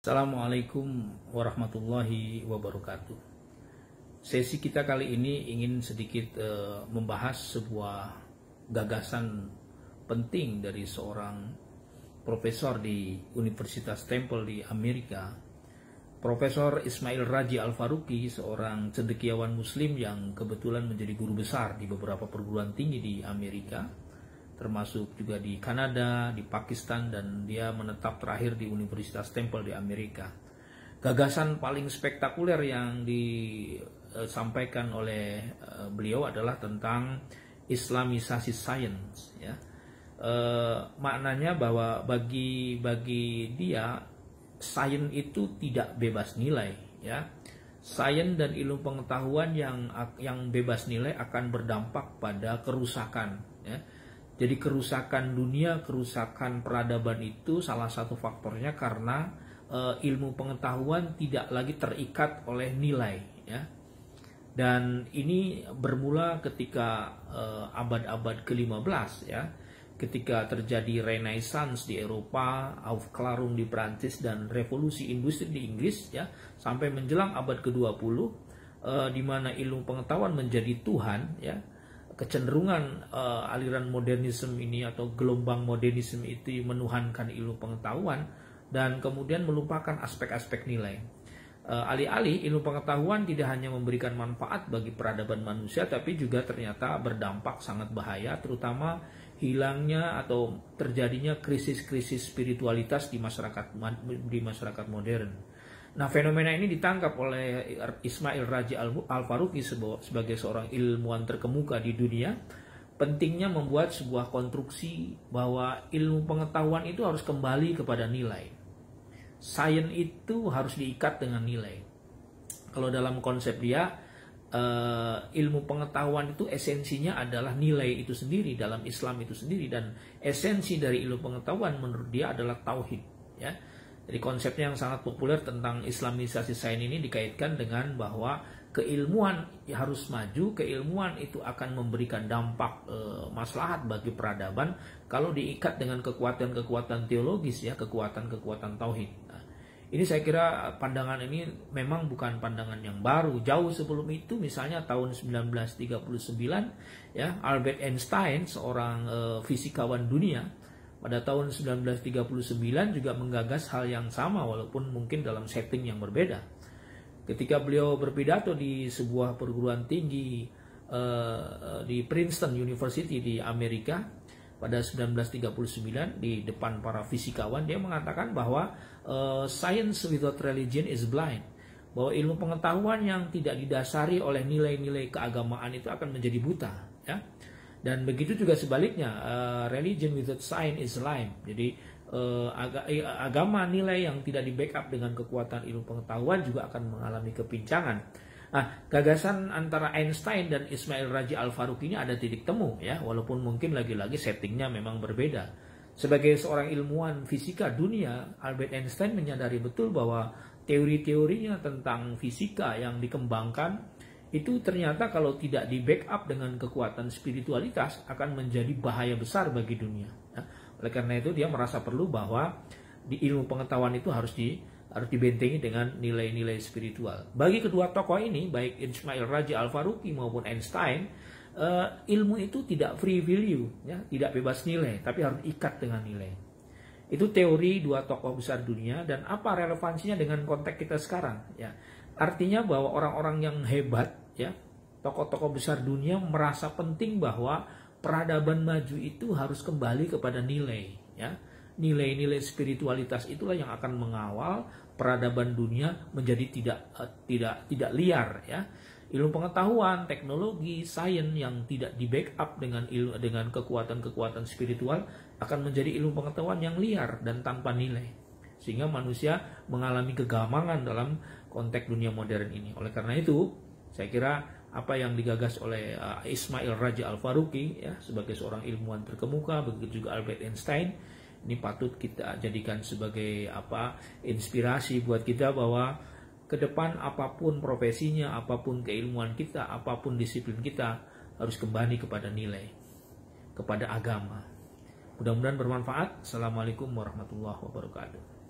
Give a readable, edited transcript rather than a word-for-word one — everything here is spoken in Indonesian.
Assalamualaikum warahmatullahi wabarakatuh. Sesi kita kali ini ingin sedikit membahas sebuah gagasan penting dari seorang profesor di Universitas Temple di Amerika, Profesor Ismail Raji Al-Faruqi, seorang cendekiawan muslim yang kebetulan menjadi guru besar di beberapa perguruan tinggi di Amerika, termasuk juga di Kanada, di Pakistan, dan dia menetap terakhir di Universitas Temple di Amerika. Gagasan paling spektakuler yang disampaikan oleh beliau adalah tentang Islamisasi sains. Ya. Maknanya bahwa bagi dia sains itu tidak bebas nilai. Ya. Sains dan ilmu pengetahuan yang bebas nilai akan berdampak pada kerusakan. Ya. Jadi kerusakan dunia, kerusakan peradaban itu salah satu faktornya karena ilmu pengetahuan tidak lagi terikat oleh nilai. Ya. Dan ini bermula ketika abad-abad ke-15, ya, ketika terjadi Renaissance di Eropa, Aufklärung di Prancis, dan revolusi industri di Inggris, ya, sampai menjelang abad ke-20, di mana ilmu pengetahuan menjadi Tuhan, ya. Kecenderungan aliran modernisme ini atau gelombang modernisme itu menuhankan ilmu pengetahuan dan kemudian melupakan aspek-aspek nilai. Alih-alih ilmu pengetahuan tidak hanya memberikan manfaat bagi peradaban manusia, tapi juga ternyata berdampak sangat bahaya, terutama hilangnya atau terjadinya krisis-krisis spiritualitas di masyarakat modern. Nah, fenomena ini ditangkap oleh Ismail Raji Al-Faruqi sebagai seorang ilmuwan terkemuka di dunia. Pentingnya membuat sebuah konstruksi bahwa ilmu pengetahuan itu harus kembali kepada nilai. Sains itu harus diikat dengan nilai. Kalau dalam konsep dia, ilmu pengetahuan itu esensinya adalah nilai itu sendiri, dalam Islam itu sendiri, dan esensi dari ilmu pengetahuan menurut dia adalah tauhid. Ya. Jadi konsepnya yang sangat populer tentang Islamisasi sains ini dikaitkan dengan bahwa keilmuan harus maju, keilmuan itu akan memberikan dampak maslahat bagi peradaban kalau diikat dengan kekuatan-kekuatan teologis, ya, kekuatan-kekuatan tauhid. Nah, ini saya kira pandangan ini memang bukan pandangan yang baru. Jauh sebelum itu, misalnya tahun 1939, ya, Albert Einstein, seorang fisikawan dunia, pada tahun 1939 juga menggagas hal yang sama walaupun mungkin dalam setting yang berbeda. Ketika beliau berpidato di sebuah perguruan tinggi di Princeton University di Amerika pada 1939 di depan para fisikawan, dia mengatakan bahwa science without religion is blind. Bahwa ilmu pengetahuan yang tidak didasari oleh nilai-nilai keagamaan itu akan menjadi buta. Ya. Dan begitu juga sebaliknya, religion without science is lame. Jadi agama nilai yang tidak di backup dengan kekuatan ilmu pengetahuan juga akan mengalami kepincangan. Nah, gagasan antara Einstein dan Ismail Raji Al-Faruqi ini ada titik temu, ya, walaupun mungkin lagi-lagi settingnya memang berbeda. Sebagai seorang ilmuwan fisika dunia, Albert Einstein menyadari betul bahwa teori-teorinya tentang fisika yang dikembangkan itu ternyata kalau tidak di backup dengan kekuatan spiritualitas akan menjadi bahaya besar bagi dunia. Ya. Oleh karena itu dia merasa perlu bahwa di ilmu pengetahuan itu harus dibentengi dengan nilai-nilai spiritual. Bagi kedua tokoh ini, baik Ismail Raji Al-Faruqi maupun Einstein, ilmu itu tidak free value, ya, tidak bebas nilai, tapi harus ikat dengan nilai. Itu teori dua tokoh besar dunia, dan apa relevansinya dengan konteks kita sekarang? Ya. Artinya bahwa orang-orang yang hebat, ya, tokoh-tokoh besar dunia merasa penting bahwa peradaban maju itu harus kembali kepada nilai, ya. Nilai-nilai spiritualitas itulah yang akan mengawal peradaban dunia menjadi tidak liar, ya. Ilmu pengetahuan, teknologi, sains yang tidak di backup dengan kekuatan-kekuatan spiritual akan menjadi ilmu pengetahuan yang liar dan tanpa nilai, sehingga manusia mengalami kegamangan dalam konteks dunia modern ini. Oleh karena itu, saya kira apa yang digagas oleh Ismail Raji Al-Faruqi, ya, sebagai seorang ilmuwan terkemuka, begitu juga Albert Einstein, ini patut kita jadikan sebagai inspirasi buat kita bahwa ke depan apapun profesinya, apapun keilmuan kita, apapun disiplin kita, harus kembali kepada nilai, kepada agama. Mudah-mudahan bermanfaat. Assalamualaikum warahmatullahi wabarakatuh.